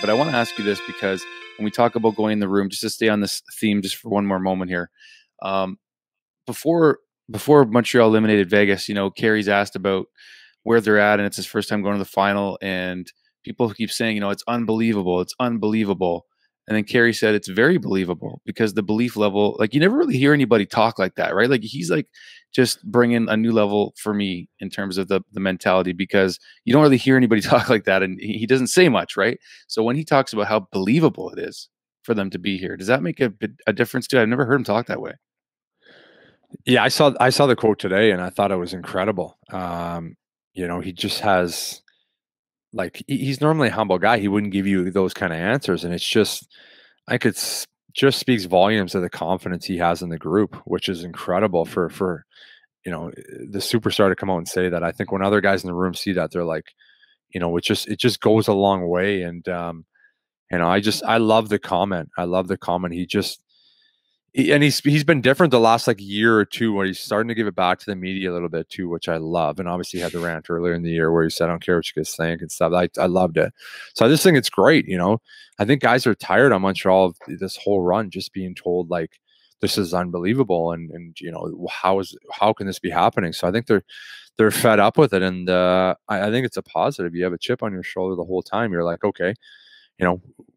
But I want to ask you this because when we talk about going in the room, just to stay on this theme just for one more moment here. Um, before Montreal eliminated Vegas, Carey's asked about where they're at, and it's his first time going to the final, and people keep saying, it's unbelievable, it's unbelievable. And then Carey said it's very believable because the belief level, like you never really hear anybody talk like that, right? Like he's like just bringing a new level for me in terms of the mentality, because you don't really hear anybody talk like that, and he doesn't say much, right? So when he talks about how believable it is for them to be here, does that make a difference too? I've never heard him talk that way. Yeah, I saw the quote today, and I thought it was incredible. He just has he's normally a humble guy. He wouldn't give you those kind of answers, and it's just just speaks volumes of the confidence he has in the group, which is incredible for the superstar to come out and say that. I think when other guys in the room see that, they're like, it just goes a long way. And I love the comment. I love the comment. He's been different the last year or two, where he's starting to give it back to the media a little bit too, which I love. And obviously he had the rant earlier in the year where he said, "I don't care what you guys think" and stuff. I loved it. So I just think it's great. I think guys are tired on Montreal of this whole run just being told this is unbelievable, and how can this be happening? So I think they're fed up with it, and I think it's a positive. You have a chip on your shoulder the whole time. You're like, okay,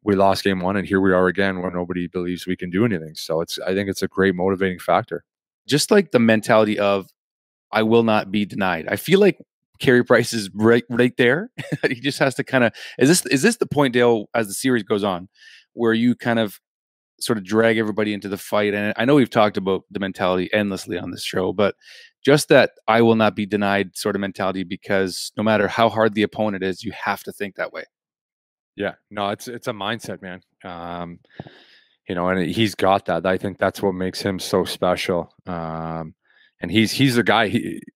we lost game one, and here we are again where nobody believes we can do anything. So I think it's a great motivating factor. Just like the mentality of, I will not be denied. I feel like Carey Price is right there. He just has to kind of, is this the point, Dale, as the series goes on, where you kind of sort of drag everybody into the fight? And I know we've talked about the mentality endlessly on this show, but just that I will not be denied sort of mentality, because no matter how hard the opponent is, you have to think that way. Yeah, no, it's a mindset, man. And he's got that. I think that's what makes him so special. And he's the guy.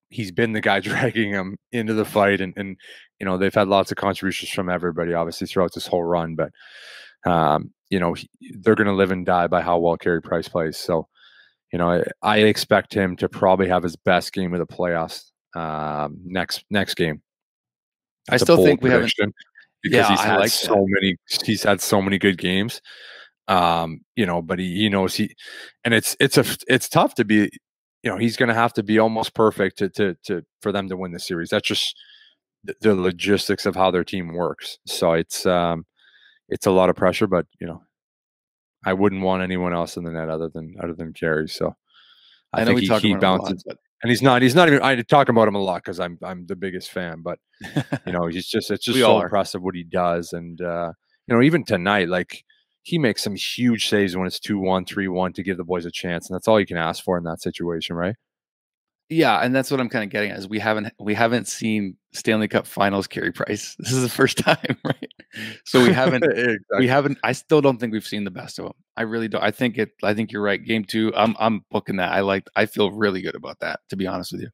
He's been the guy dragging him into the fight, and they've had lots of contributions from everybody, obviously, throughout this whole run. But they're going to live and die by how well Carey Price plays. So, I expect him to probably have his best game of the playoffs next game. That's I still think we haven't. Because he's had so many good games. But he knows it's tough to be, he's going to have to be almost perfect for them to win the series. That's just the logistics of how their team works. So it's a lot of pressure, but I wouldn't want anyone else in the net other than Carey. So I think he bounces. And he's not even, I talk about him a lot because I'm the biggest fan, but it's just so impressive what he does. And even tonight, he makes some huge saves when it's 2-1, 3-1 to give the boys a chance. And that's all you can ask for in that situation, right? Yeah, and that's what I'm kind of getting at, is we haven't seen Stanley Cup Finals Carey Price. This is the first time, right? So we haven't exactly. I still don't think we've seen the best of him. I really don't. I think you're right. Game 2, I'm booking that. I feel really good about that, to be honest with you.